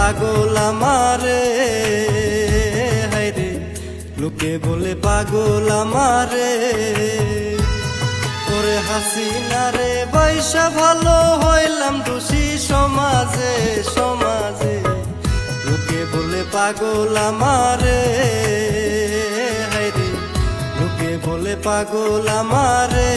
পাগল আমারে, হায়রে লোকে বলে পাগল আমারে। ওরে হাসিনা রে বৈশা ভালো হইলাম দোষী সমাজে সমাজে, লোকে বলে পাগল আমারে, হায়রে লোকে বলে পাগল আমারে।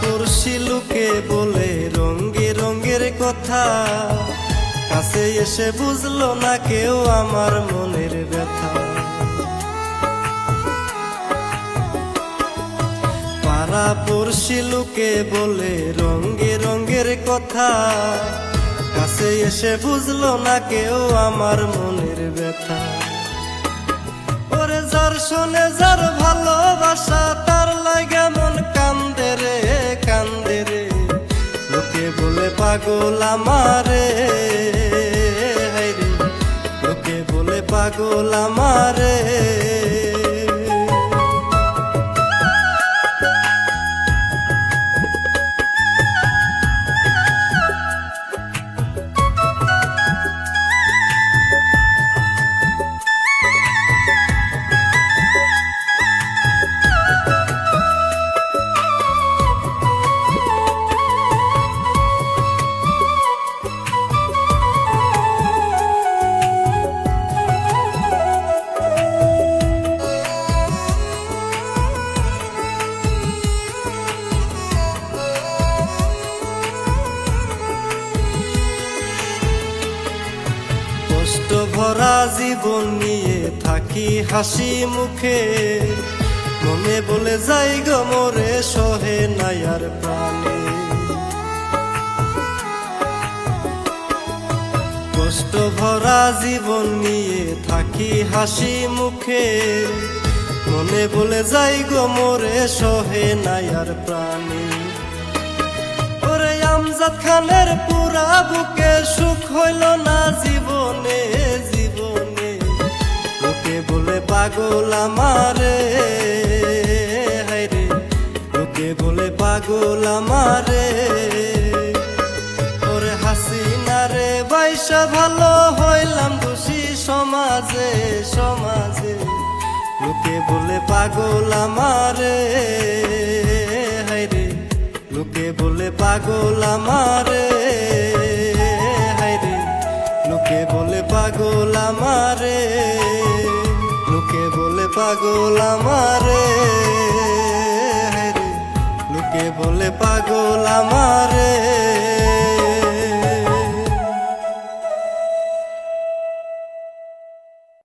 পড়শি লোকে বলে রঙে রঙের কথা, কাছে এসে বুঝলো না কেউ আমার মনের ব্যথা। পাড়া পড়শি লোকে বলে রঙে রঙের কথা, কাছে এসে বুঝলো না কেউ আমার মনের ব্যথা। ওরে যার শোনে যার ভালোবাসা, তার লাগা মন কান্দে রে কান্দে রে, লোকে বলে পাগল আমারে, হায়রে লোকে বলে পাগল আমারে। কষ্ট ভরা জীবন নিয়ে থাকি হাসি মুখে, মনে বলে যাই গো মোরে সহে নাই আর প্রাণে। কষ্ট ভরা জীবন নিয়ে থাকি হাসি মুখে, মনে বলে যাই গো মোরে সহে নাই আর প্রাণে। ওরে আমজাদ খানের পুরা বুকে সুখ হইল না জীবনে জীবনে, লোকে বলে পাগল আমারে, হায়রে লোকে বলে পাগল আমারে। ওরে হাসিনা রে বৈশা ভালো হইলাম দোষী সমাজে সমাজে, লোকে বলে পাগল আমারে, হায়রে লোকে বলে পাগল আমারে, হায়রে লোকে বলে পাগল আমারে, লোকে বলে পাগল আমারে, হায়রে লোকে বলে পাগল আমারে।